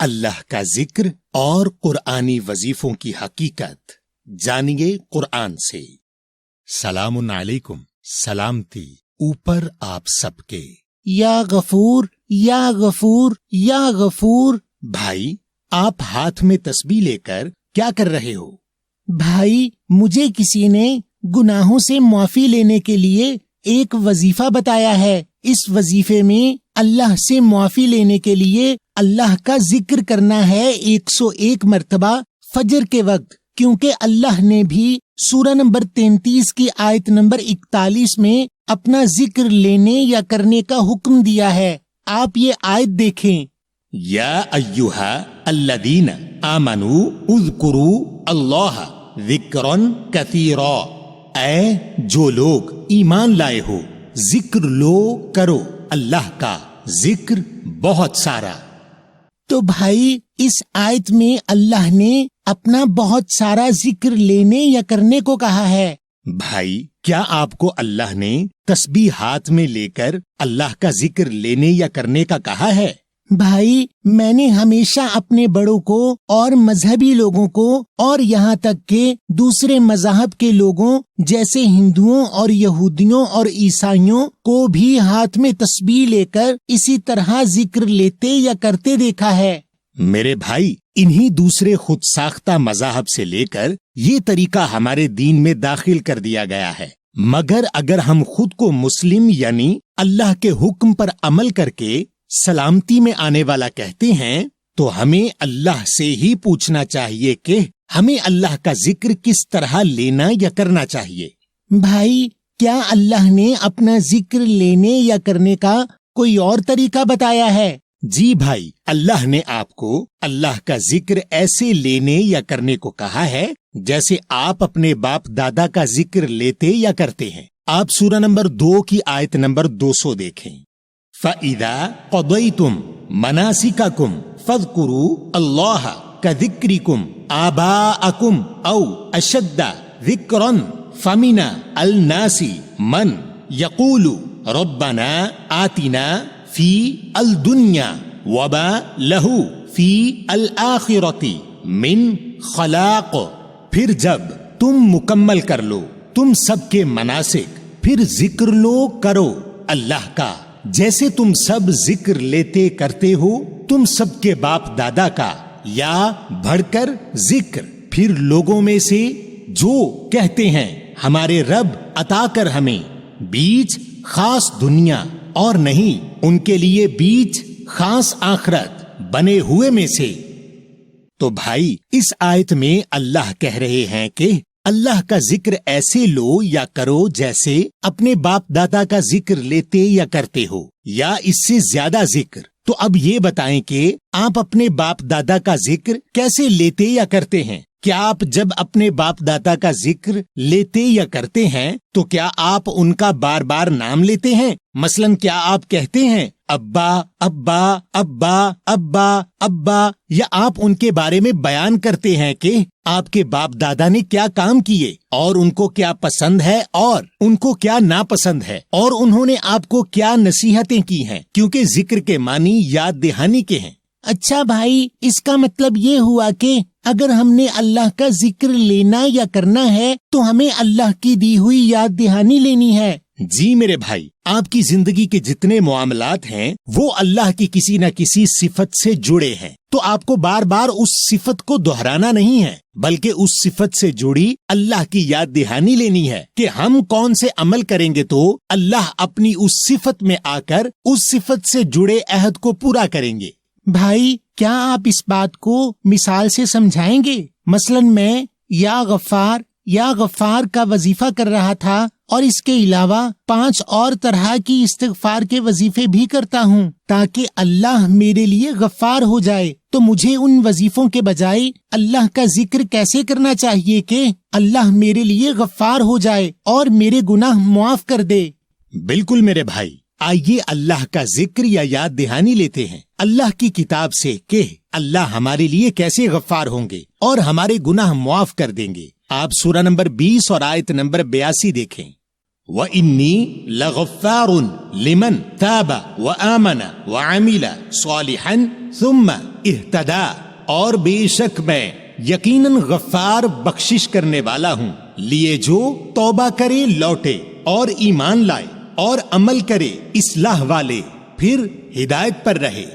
اللہ کا ذکر اور قرآنی وظیفوں کی حقیقت جانیے قرآن سے۔ سلام علیکم، سلامتی اوپر آپ سب کے۔ یا غفور یا غفور یا غفور۔ بھائی، آپ ہاتھ میں تسبیح لے کر کیا کر رہے ہو؟ بھائی، مجھے کسی نے گناہوں سے معافی لینے کے لیے ایک وظیفہ بتایا ہے۔ اس وظیفے میں اللہ سے معافی لینے کے لیے اللہ کا ذکر کرنا ہے 101 مرتبہ فجر کے وقت، کیونکہ اللہ نے بھی سورہ نمبر 33 کی آیت نمبر 41 میں اپنا ذکر لینے یا کرنے کا حکم دیا ہے۔ آپ یہ آیت دیکھیں۔ یا ایھا الذین آمنوا اذکروا اللہ ذکرا کثیرا، اے جو لوگ ایمان لائے ہو، ذکر لو کرو اللہ کا ذکر بہت سارا۔ تو بھائی، اس آیت میں اللہ نے اپنا بہت سارا ذکر لینے یا کرنے کو کہا ہے۔ بھائی، کیا آپ کو اللہ نے تسبیح ہاتھ میں لے کر اللہ کا ذکر لینے یا کرنے کا کہا ہے؟ بھائی، میں نے ہمیشہ اپنے بڑوں کو اور مذہبی لوگوں کو اور یہاں تک کہ دوسرے مذاہب کے لوگوں جیسے ہندوؤں اور یہودیوں اور عیسائیوں کو بھی ہاتھ میں تسبیح لے کر اسی طرح ذکر لیتے یا کرتے دیکھا ہے۔ میرے بھائی، انہی دوسرے خود ساختہ مذاہب سے لے کر یہ طریقہ ہمارے دین میں داخل کر دیا گیا ہے، مگر اگر ہم خود کو مسلم یعنی اللہ کے حکم پر عمل کر کے سلامتی میں آنے والا کہتے ہیں تو ہمیں اللہ سے ہی پوچھنا چاہیے کہ ہمیں اللہ کا ذکر کس طرح لینا یا کرنا چاہیے۔ بھائی، کیا اللہ نے اپنا ذکر لینے یا کرنے کا کوئی اور طریقہ بتایا ہے؟ جی بھائی، اللہ نے آپ کو اللہ کا ذکر ایسے لینے یا کرنے کو کہا ہے جیسے آپ اپنے باپ دادا کا ذکر لیتے یا کرتے ہیں۔ آپ سورہ نمبر 2 کی آیت نمبر 200 دیکھیں۔ فَإِذَا قَضَيْتُمْ مَنَاسِكَكُمْ فَاذْكُرُوا اللَّهَ كَذِكْرِكُمْ آبَاءَكُمْ أَوْ أَشَدَّ ذِكْرًا فَمِنَ النَّاسِ مَنْ يَقُولُ رَبَّنَا آتِنَا فِي الدُّنْيَا وَمَا لَهُ فِي الْآخِرَةِ مِنْ خَلَاقٍ۔ پھر جب تم مکمل کر لو تم سب کے مناسک، پھر ذکر لو کرو اللہ کا جیسے تم سب ذکر لیتے کرتے ہو تم سب کے باپ دادا کا، یا بڑھ کر ذکر، پھر لوگوں میں سے جو کہتے ہیں ہمارے رب عطا کر ہمیں بیچ خاص دنیا اور نہیں ان کے لیے بیچ خاص آخرت بنے ہوئے میں سے۔ تو بھائی، اس آیت میں اللہ کہہ رہے ہیں کہ اللہ کا ذکر ایسے لو یا کرو جیسے اپنے باپ دادا کا ذکر لیتے یا کرتے ہو، یا اس سے زیادہ ذکر۔ تو اب یہ بتائیں کہ آپ اپنے باپ دادا کا ذکر کیسے لیتے یا کرتے ہیں؟ کیا آپ جب اپنے باپ دادا کا ذکر لیتے یا کرتے ہیں تو کیا آپ ان کا بار بار نام لیتے ہیں؟ مثلاً کیا آپ کہتے ہیں ابا ابا ابا ابا ابا، یا آپ ان کے بارے میں بیان کرتے ہیں کہ آپ کے باپ دادا نے کیا کام کیے اور ان کو کیا پسند ہے اور ان کو کیا ناپسند ہے اور انہوں نے آپ کو کیا نصیحتیں کی ہیں، کیونکہ ذکر کے معنی یاد دہانی کے ہیں۔ اچھا بھائی، اس کا مطلب یہ ہوا کہ اگر ہم نے اللہ کا ذکر لینا یا کرنا ہے تو ہمیں اللہ کی دی ہوئی یاد دہانی لینی ہے۔ جی میرے بھائی، آپ کی زندگی کے جتنے معاملات ہیں وہ اللہ کی کسی نہ کسی صفت سے جڑے ہیں، تو آپ کو بار بار اس صفت کو دہرانا نہیں ہے، بلکہ اس صفت سے جڑی اللہ کی یاد دہانی لینی ہے کہ ہم کون سے عمل کریں گے تو اللہ اپنی اس صفت میں آ کر اس صفت سے جڑے عہد کو پورا کریں گے۔ بھائی، کیا آپ اس بات کو مثال سے سمجھائیں گے؟ مثلاً میں یا غفار کا وظیفہ کر رہا تھا اور اس کے علاوہ 5 اور طرح کی استغفار کے وظیفے بھی کرتا ہوں تاکہ اللہ میرے لیے غفار ہو جائے، تو مجھے ان وظیفوں کے بجائے اللہ کا ذکر کیسے کرنا چاہیے کہ اللہ میرے لیے غفار ہو جائے اور میرے گناہ معاف کر دے؟ بالکل میرے بھائی، آئیے اللہ کا ذکر یا یاد دہانی لیتے ہیں اللہ کی کتاب سے کہ اللہ ہمارے لیے کیسے غفار ہوں گے اور ہمارے گناہ معاف کر دیں گے۔ آپ سورہ نمبر 20 اور آیت نمبر 82 دیکھیں۔ وَإِنِّي لَغَفَّارٌ لِمَنْ تَابَ وَآمَنَ وَعَمِلَ صَالِحًا ثُمَّ اهْتَدَى، اور بے شک میں یقیناً غفار بخشش کرنے والا ہوں، لیے جو توبہ کرے لوٹے اور ایمان لائے اور عمل کرے اصلاح والے، پھر ہدایت پر رہے۔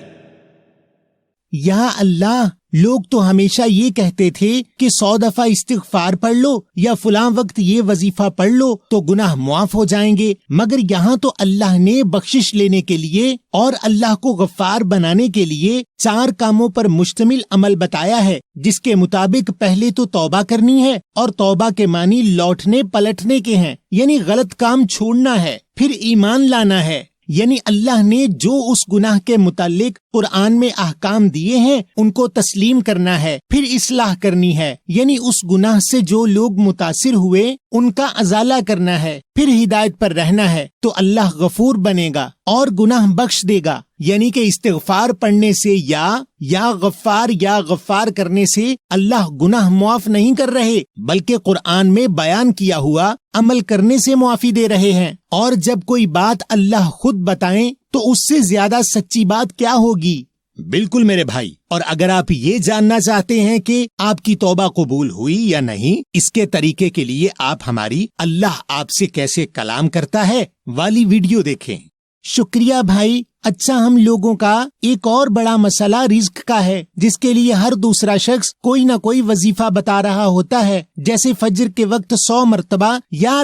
یا اللہ، لوگ تو ہمیشہ یہ کہتے تھے کہ 100 دفعہ استغفار پڑھ لو یا فلاں وقت یہ وظیفہ پڑھ لو تو گناہ معاف ہو جائیں گے، مگر یہاں تو اللہ نے بخشش لینے کے لیے اور اللہ کو غفار بنانے کے لیے 4 کاموں پر مشتمل عمل بتایا ہے، جس کے مطابق پہلے تو توبہ کرنی ہے، اور توبہ کے معنی لوٹنے پلٹنے کے ہیں، یعنی غلط کام چھوڑنا ہے، پھر ایمان لانا ہے، یعنی اللہ نے جو اس گناہ کے متعلق قرآن میں احکام دیے ہیں ان کو تسلیم کرنا ہے، پھر اصلاح کرنی ہے، یعنی اس گناہ سے جو لوگ متاثر ہوئے ان کا ازالہ کرنا ہے، پھر ہدایت پر رہنا ہے، تو اللہ غفور بنے گا اور گناہ بخش دے گا۔ یعنی کہ استغفار پڑھنے سے یا غفار کرنے سے اللہ گناہ معاف نہیں کر رہے، بلکہ قرآن میں بیان کیا ہوا عمل کرنے سے معافی دے رہے ہیں، اور جب کوئی بات اللہ خود بتائیں تو اس سے زیادہ سچی بات کیا ہوگی؟ بالکل میرے بھائی، اور اگر آپ یہ جاننا چاہتے ہیں کہ آپ کی توبہ قبول ہوئی یا نہیں، اس کے طریقے کے لیے آپ ہماری اللہ آپ سے کیسے کلام کرتا ہے والی ویڈیو دیکھیں۔ شکریہ بھائی۔ اچھا، ہم لوگوں کا ایک اور بڑا مسئلہ رزق کا ہے، جس کے لیے ہر دوسرا شخص کوئی نہ کوئی وظیفہ بتا رہا ہوتا ہے، جیسے فجر کے وقت 100 مرتبہ یا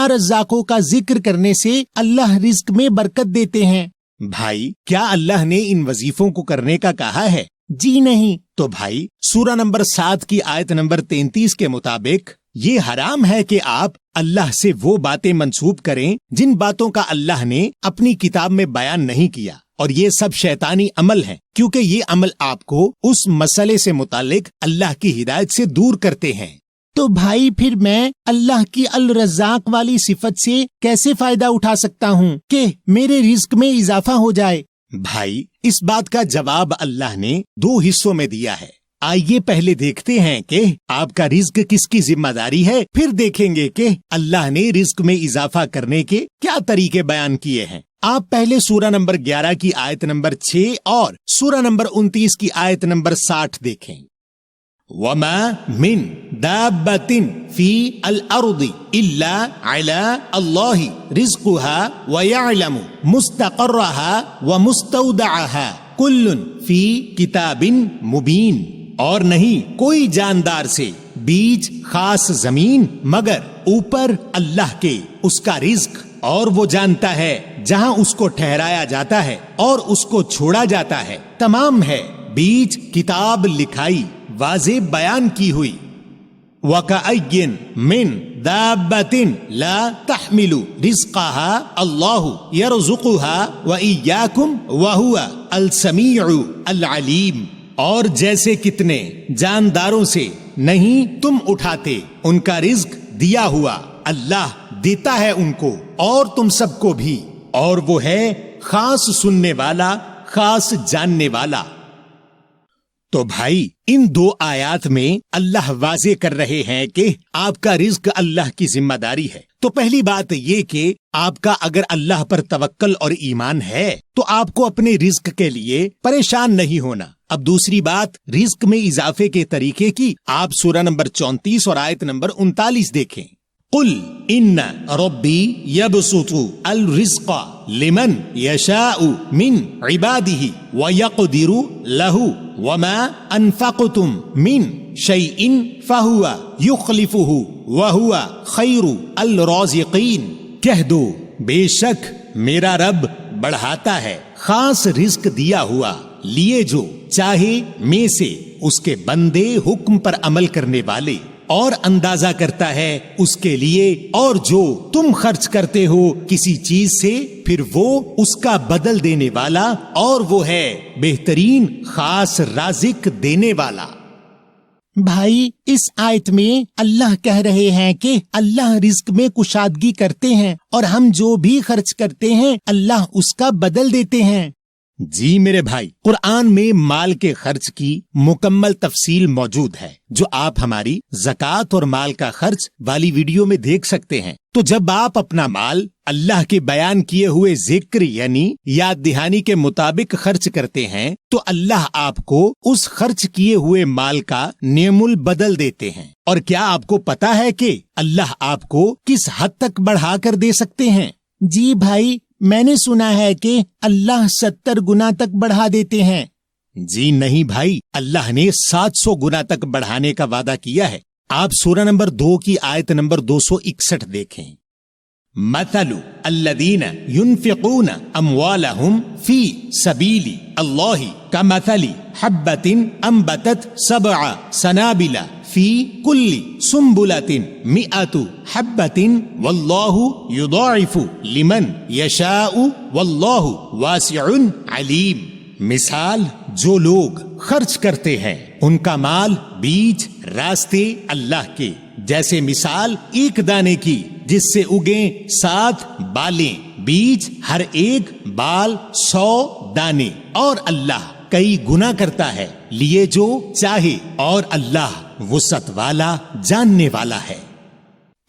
رزاقو کا ذکر کرنے سے اللہ رزق میں برکت دیتے ہیں۔ بھائی، کیا اللہ نے ان وظیفوں کو کرنے کا کہا ہے؟ جی نہیں۔ تو بھائی، سورہ نمبر 7 کی آیت نمبر 33 کے مطابق یہ حرام ہے کہ آپ اللہ سے وہ باتیں منسوب کریں جن باتوں کا اللہ نے اپنی کتاب میں بیان نہیں کیا، اور یہ سب شیطانی عمل ہیں، کیونکہ یہ عمل آپ کو اس مسئلے سے متعلق اللہ کی ہدایت سے دور کرتے ہیں۔ تو بھائی، پھر میں اللہ کی الرزاق والی صفت سے کیسے فائدہ اٹھا سکتا ہوں کہ میرے رزق میں اضافہ ہو جائے؟ بھائی، اس بات کا جواب اللہ نے 2 حصوں میں دیا ہے۔ آئیے پہلے دیکھتے ہیں کہ آپ کا رزق کس کی ذمہ داری ہے، پھر دیکھیں گے کہ اللہ نے رزق میں اضافہ کرنے کے کیا طریقے بیان کیے ہیں۔ آپ پہلے سورہ نمبر 11 کی آیت نمبر 6 اور سورہ نمبر 29 کی آیت نمبر 60 دیکھیں۔ وَمَا مِن دَابَّةٍ فِي الْأَرْضِ إِلَّا عَلَىٰ اللَّهِ رِزْقُهَا وَيَعْلَمُ مُسْتَقَرَّهَا وَمُسْتَوْدَعَهَا كُلٌّ فِي كِتَابٍ مُبِينٍ، اور نہیں کوئی جاندار سے بیج خاص زمین مگر اوپر اللہ کے اس کا رزق، اور وہ جانتا ہے جہاں اس کو ٹھہرایا جاتا ہے اور اس کو چھوڑا جاتا ہے، تمام ہے بیج کتاب لکھائی واضح بیان کی ہوئی۔ وَكَأَيٍّ مِّن دَابَّةٍ لَا تَحْمِلُ رِزْقَهَا اللَّهُ يَرْزُقُهَا وَإِيَّاكُمْ وَهُوَ السَّمِيعُ الْعَلِيمُ، اور جیسے کتنے جانداروں سے نہیں تم اٹھاتے، ان کا رزق دیا ہوا اللہ دیتا ہے ان کو اور تم سب کو بھی، اور وہ ہے خاص سننے والا، خاص جاننے والا۔ تو بھائی، ان 2 آیات میں اللہ واضح کر رہے ہیں کہ آپ کا رزق اللہ کی ذمہ داری ہے۔ تو پہلی بات یہ کہ آپ کا اگر اللہ پر توکل اور ایمان ہے تو آپ کو اپنے رزق کے لیے پریشان نہیں ہونا۔ اب دوسری بات رزق میں اضافے کے طریقے کی، آپ سورہ نمبر 34 اور آیت نمبر 39 دیکھیں۔ قل ان ربی یبسط الرزق لمن یشاء من عباده ویقدر له وما انفقتم من شیء فهو یخلفه وهو خیر الرازقین، کہہ دو بے شک میرا رب بڑھاتا ہے خاص رزق دیا ہوا لیے جو چاہے میں سے اس کے بندے حکم پر عمل کرنے والے، اور اندازہ کرتا ہے اس کے لیے، اور جو تم خرچ کرتے ہو کسی چیز سے پھر وہ اس کا بدل دینے والا، اور وہ ہے بہترین خاص رازق دینے والا۔ بھائی، اس آیت میں اللہ کہہ رہے ہیں کہ اللہ رزق میں کشادگی کرتے ہیں، اور ہم جو بھی خرچ کرتے ہیں اللہ اس کا بدل دیتے ہیں۔ جی میرے بھائی، قرآن میں مال کے خرچ کی مکمل تفصیل موجود ہے، جو آپ ہماری زکوٰۃ اور مال کا خرچ والی ویڈیو میں دیکھ سکتے ہیں۔ تو جب آپ اپنا مال اللہ کے بیان کیے ہوئے ذکر یعنی یاد دہانی کے مطابق خرچ کرتے ہیں تو اللہ آپ کو اس خرچ کیے ہوئے مال کا نعم البدل دیتے ہیں۔ اور کیا آپ کو پتا ہے کہ اللہ آپ کو کس حد تک بڑھا کر دے سکتے ہیں؟ جی بھائی، میں نے سنا ہے کہ اللہ 70 گنا تک بڑھا دیتے ہیں۔ جی نہیں بھائی، اللہ نے 700 گنا تک بڑھانے کا وعدہ کیا ہے۔ آپ سورہ نمبر 2 کی آیت نمبر 261 دیکھیں۔ مثل الذین ينفقون اموالهم فی سبیل اللہ کمثل حبۃ انبتت 7 سنابل فی کل سنبلۃ 100 حبۃ واللہ یضاعف لمن یشاء واللہ واسع علیم۔ مثال، جو لوگ خرچ کرتے ہیں ان کا مال بیج راستے اللہ کے، جیسے مثال ایک دانے کی جس سے اگیں 7 بالیں، بیج ہر ایک بال 100 دانے، اور اللہ کئی گنا کرتا ہے لیے جو چاہے، اور اللہ وسعت والا جاننے والا ہے۔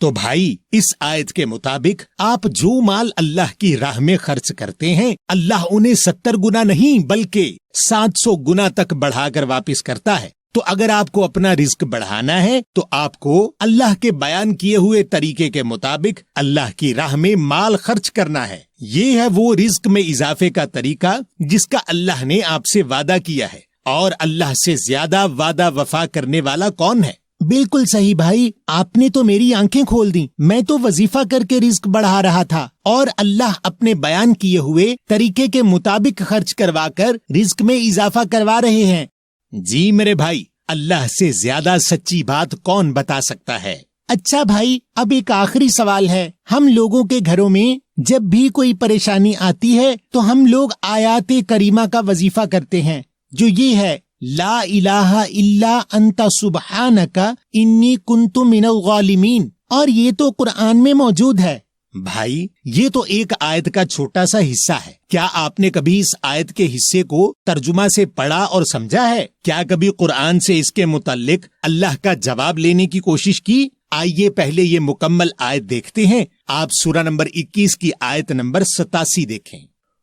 تو بھائی، اس آیت کے مطابق آپ جو مال اللہ کی راہ میں خرچ کرتے ہیں اللہ انہیں 70 گنا نہیں بلکہ 700 گنا تک بڑھا کر واپس کرتا ہے۔ تو اگر آپ کو اپنا رزق بڑھانا ہے تو آپ کو اللہ کے بیان کیے ہوئے طریقے کے مطابق اللہ کی راہ میں مال خرچ کرنا ہے۔ یہ ہے وہ رزق میں اضافے کا طریقہ جس کا اللہ نے آپ سے وعدہ کیا ہے، اور اللہ سے زیادہ وعدہ وفا کرنے والا کون ہے؟ بالکل صحیح بھائی، آپ نے تو میری آنکھیں کھول دی۔ میں تو وظیفہ کر کے رزق بڑھا رہا تھا، اور اللہ اپنے بیان کیے ہوئے طریقے کے مطابق خرچ کروا کر رزق میں اضافہ کروا رہے ہیں۔ جی میرے بھائی، اللہ سے زیادہ سچی بات کون بتا سکتا ہے؟ اچھا بھائی، اب ایک آخری سوال ہے۔ ہم لوگوں کے گھروں میں جب بھی کوئی پریشانی آتی ہے تو ہم لوگ آیات کریمہ کا وظیفہ کرتے ہیں، جو یہ ہے لا الہ الا انت سبحانک انی کنت من الظالمین، اور یہ تو قرآن میں موجود ہے۔ بھائی، یہ تو ایک آیت کا چھوٹا سا حصہ ہے۔ کیا آپ نے کبھی اس آیت کے حصے کو ترجمہ سے پڑھا اور سمجھا ہے؟ کیا کبھی قرآن سے اس کے متعلق اللہ کا جواب لینے کی کوشش کی؟ آئیے پہلے یہ مکمل آیت دیکھتے ہیں۔ آپ سورہ نمبر 21 کی آیت نمبر 87 دیکھیں۔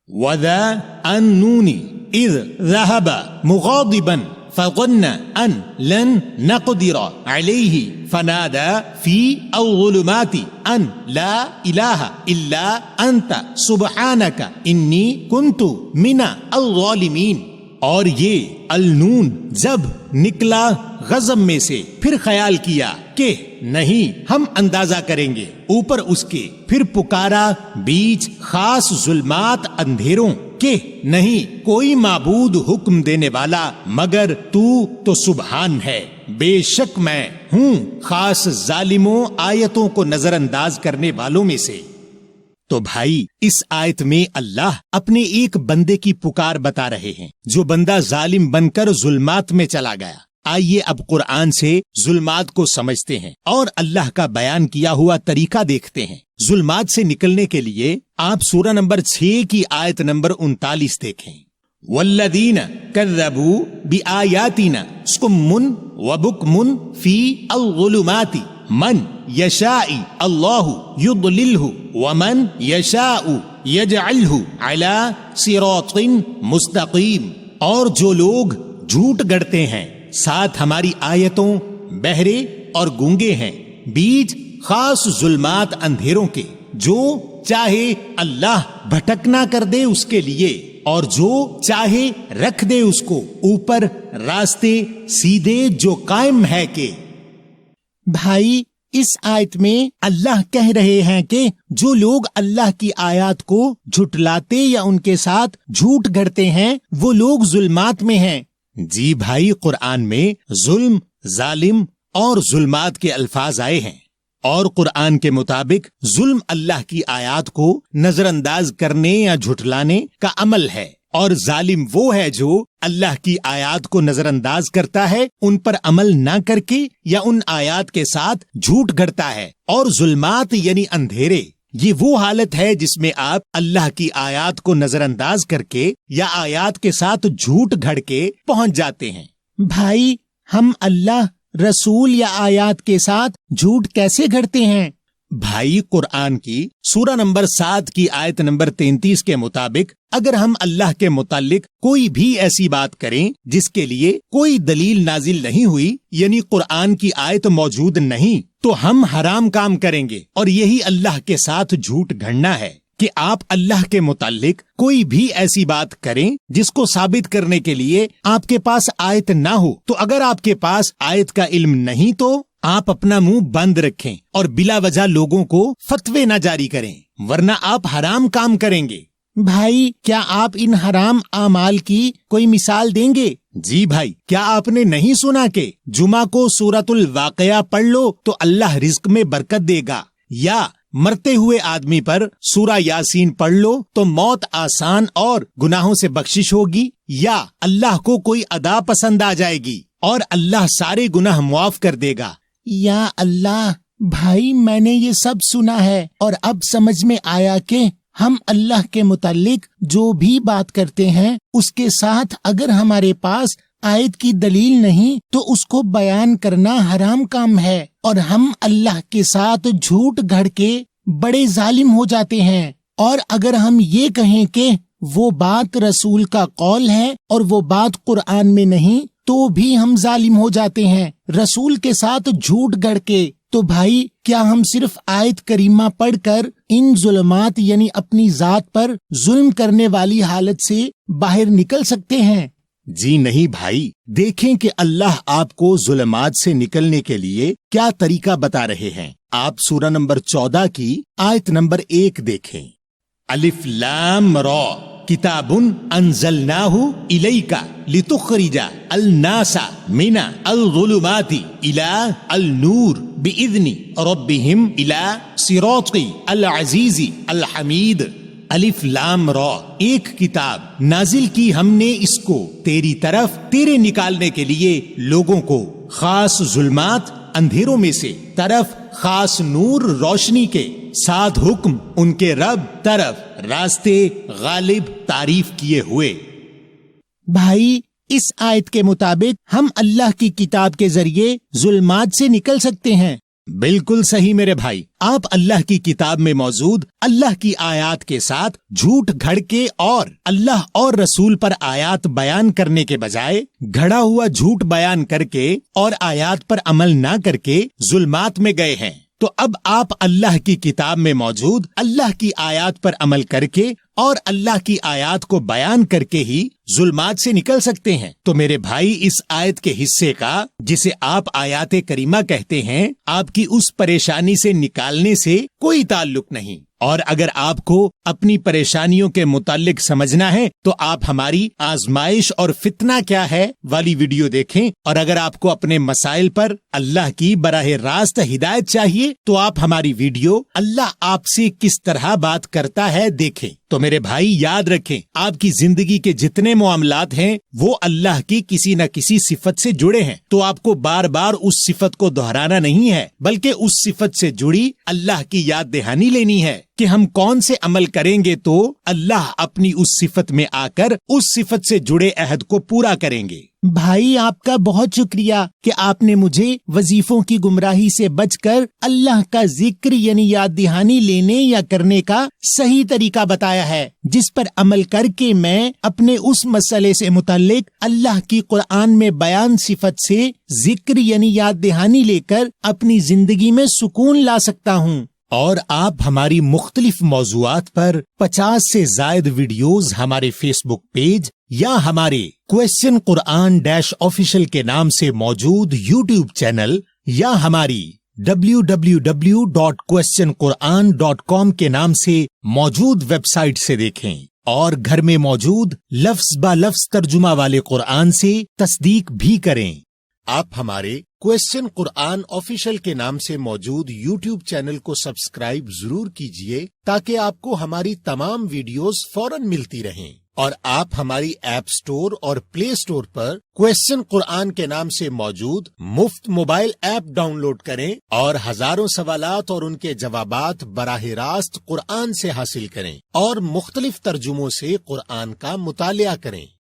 وَذَا النُّونِ إِذْ ذَهَبَ مُغَاضِبًا فَظَنَّ أَن لَّن نَّقْدِرَ عَلَيْهِ فَنَادَى فِي الظُّلُمَاتِ أَن لَّا إِلَٰهَ إِلَّا أَنتَ سُبْحَانَكَ إِنِّي كُنتُ مِنَ الظَّالِمِينَ۔ اور یہ النون جب نکلا غضب میں سے، پھر خیال کیا کہ نہیں ہم اندازہ کریں گے اوپر اس کے، پھر پکارا بیچ خاص ظلمات اندھیروں کہ نہیں کوئی معبود حکم دینے والا مگر تو سبحان ہے، بے شک میں ہوں خاص ظالموں آیتوں کو نظر انداز کرنے والوں میں سے۔ تو بھائی، اس آیت میں اللہ اپنے ایک بندے کی پکار بتا رہے ہیں جو بندہ ظالم بن کر ظلمات میں چلا گیا۔ آئیے اب قرآن سے ظلمات کو سمجھتے ہیں اور اللہ کا بیان کیا ہوا طریقہ دیکھتے ہیں۔ ظلمات سے نکلنے کے لیے آپ سورہ نمبر 6 کی آیت نمبر 39 دیکھیں۔ والذین کذبوا بآیاتنا صم وبکم فی الظلمات من یشاء اللہ یضللہ ومن یشاء یجعلہ علی صراط مستقیم۔ اور جو لوگ جھوٹ گڑتے ہیں ساتھ ہماری آیتوں، بہرے اور گونگے ہیں، بیچ خاص ظلمات اندھیروں کے، جو چاہے اللہ بھٹکنا کر دے اس کے لیے، اور جو چاہے رکھ دے اس کو اوپر راستے سیدھے جو قائم ہے کہ۔ بھائی، اس آیت میں اللہ کہہ رہے ہیں کہ جو لوگ اللہ کی آیات کو جھٹلاتے یا ان کے ساتھ جھوٹ گھڑتے ہیں وہ لوگ ظلمات میں ہیں۔ جی بھائی، قرآن میں ظلم، ظالم اور ظلمات کے الفاظ آئے ہیں، اور قرآن کے مطابق ظلم اللہ کی آیات کو نظر انداز کرنے یا جھٹلانے کا عمل ہے، اور ظالم وہ ہے جو اللہ کی آیات کو نظر انداز کرتا ہے، ان پر عمل نہ کر کے یا ان آیات کے ساتھ جھوٹ گھڑتا ہے، اور ظلمات یعنی اندھیرے یہ وہ حالت ہے جس میں آپ اللہ کی آیات کو نظر انداز کر کے یا آیات کے ساتھ جھوٹ گھڑ کے پہنچ جاتے ہیں۔ بھائی ہم اللہ، رسول یا آیات کے ساتھ جھوٹ کیسے گھڑتے ہیں؟ بھائی قرآن کی سورہ نمبر 7 کی آیت نمبر 33 کے مطابق اگر ہم اللہ کے متعلق کوئی بھی ایسی بات کریں جس کے لیے کوئی دلیل نازل نہیں ہوئی، یعنی قرآن کی آیت موجود نہیں، تو ہم حرام کام کریں گے، اور یہی اللہ کے ساتھ جھوٹ گھڑنا ہے کہ آپ اللہ کے متعلق کوئی بھی ایسی بات کریں جس کو ثابت کرنے کے لیے آپ کے پاس آیت نہ ہو۔ تو اگر آپ کے پاس آیت کا علم نہیں تو آپ اپنا منہ بند رکھیں اور بلا وجہ لوگوں کو فتوے نہ جاری کریں، ورنہ آپ حرام کام کریں گے۔ بھائی کیا آپ ان حرام اعمال کی کوئی مثال دیں گے؟ جی بھائی، کیا آپ نے نہیں سنا کہ جمعہ کو سورۃ الواقعہ پڑھ لو تو اللہ رزق میں برکت دے گا، یا مرتے ہوئے آدمی پر سورہ یاسین پڑھ لو تو موت آسان اور گناہوں سے بخشش ہوگی، یا اللہ کو کوئی ادا پسند آ جائے گی اور اللہ سارے گناہ معاف کر دے گا۔ یا اللہ، بھائی میں نے یہ سب سنا ہے اور اب سمجھ میں آیا کہ ہم اللہ کے متعلق جو بھی بات کرتے ہیں اس کے ساتھ اگر ہمارے پاس آیت کی دلیل نہیں تو اس کو بیان کرنا حرام کام ہے، اور ہم اللہ کے ساتھ جھوٹ گھڑ کے بڑے ظالم ہو جاتے ہیں۔ اور اگر ہم یہ کہیں کہ وہ بات رسول کا قول ہے اور وہ بات قرآن میں نہیں تو بھی ہم ظالم ہو جاتے ہیں رسول کے ساتھ جھوٹ گڑھ کے۔ تو بھائی کیا ہم صرف آیت کریمہ پڑھ کر ان ظلمات یعنی اپنی ذات پر ظلم کرنے والی حالت سے باہر نکل سکتے ہیں؟ جی نہیں بھائی، دیکھیں کہ اللہ آپ کو ظلمات سے نکلنے کے لیے کیا طریقہ بتا رہے ہیں۔ آپ سورہ نمبر 14 کی آیت نمبر 1 دیکھیں۔ الف لام را کتاب انزلناہ الیک لتخرج الناس من الظلمات الى النور باذن ربهم الى صراط العزیز الحمید۔ الف لام را، ایک کتاب نازل کی ہم نے اس کو تیری طرف تیرے نکالنے کے لیے لوگوں کو خاص ظلمات اندھیروں میں سے طرف خاص نور روشنی کے ساتھ حکم ان کے رب طرف راستے غالب تعریف کیے ہوئے۔ بھائی اس آیت کے مطابق ہم اللہ کی کتاب کے ذریعے ظلمات سے نکل سکتے ہیں۔ بالکل صحیح میرے بھائی، آپ اللہ کی کتاب میں موجود اللہ کی آیات کے ساتھ جھوٹ گھڑ کے اور اللہ اور رسول پر آیات بیان کرنے کے بجائے گھڑا ہوا جھوٹ بیان کر کے اور آیات پر عمل نہ کر کے ظلمات میں گئے ہیں۔ تو اب آپ اللہ کی کتاب میں موجود اللہ کی آیات پر عمل کر کے اور اللہ کی آیات کو بیان کر کے ہی ظلمات سے نکل سکتے ہیں۔ تو میرے بھائی اس آیت کے حصے کا جسے آپ آیات کریمہ کہتے ہیں، آپ کی اس پریشانی سے نکالنے سے کوئی تعلق نہیں۔ اور اگر آپ کو اپنی پریشانیوں کے متعلق سمجھنا ہے تو آپ ہماری آزمائش اور فتنہ کیا ہے والی ویڈیو دیکھیں، اور اگر آپ کو اپنے مسائل پر اللہ کی براہ راست ہدایت چاہیے تو آپ ہماری ویڈیو اللہ آپ سے کس طرح بات کرتا ہے دیکھیں۔ تو میرے بھائی یاد رکھیں، آپ کی زندگی کے جتنے معاملات ہیں وہ اللہ کی کسی نہ کسی صفت سے جڑے ہیں، تو آپ کو بار بار اس صفت کو دہرانا نہیں ہے، بلکہ اس صفت سے جڑی اللہ کی یاد دہانی لینی ہے کہ ہم کون سے عمل کریں گے تو اللہ اپنی اس صفت میں آ کر اس صفت سے جڑے عہد کو پورا کریں گے۔ بھائی آپ کا بہت شکریہ کہ آپ نے مجھے وظیفوں کی گمراہی سے بچ کر اللہ کا ذکر یعنی یاد دہانی لینے یا کرنے کا صحیح طریقہ بتایا ہے، جس پر عمل کر کے میں اپنے اس مسئلے سے متعلق اللہ کی قرآن میں بیان صفت سے ذکر یعنی یاد دہانی لے کر اپنی زندگی میں سکون لا سکتا ہوں۔ اور آپ ہماری مختلف موضوعات پر 50 سے زائد ویڈیوز ہمارے فیس بک پیج یا ہمارے کوسچن قرآن آفیشل کے نام سے موجود یوٹیوب چینل یا ہماری www.questionquran.com کے نام سے موجود ویب سائٹ سے دیکھیں، اور گھر میں موجود لفظ با لفظ ترجمہ والے قرآن سے تصدیق بھی کریں۔ آپ ہمارے کوسچن قرآن آفیشل کے نام سے موجود یوٹیوب چینل کو سبسکرائب ضرور کیجئے تاکہ آپ کو ہماری تمام ویڈیوز فوراً ملتی رہیں، اور آپ ہماری ایپ سٹور اور پلے سٹور پر کوسچن قرآن کے نام سے موجود مفت موبائل ایپ ڈاؤن لوڈ کریں اور ہزاروں سوالات اور ان کے جوابات براہ راست قرآن سے حاصل کریں اور مختلف ترجموں سے قرآن کا مطالعہ کریں۔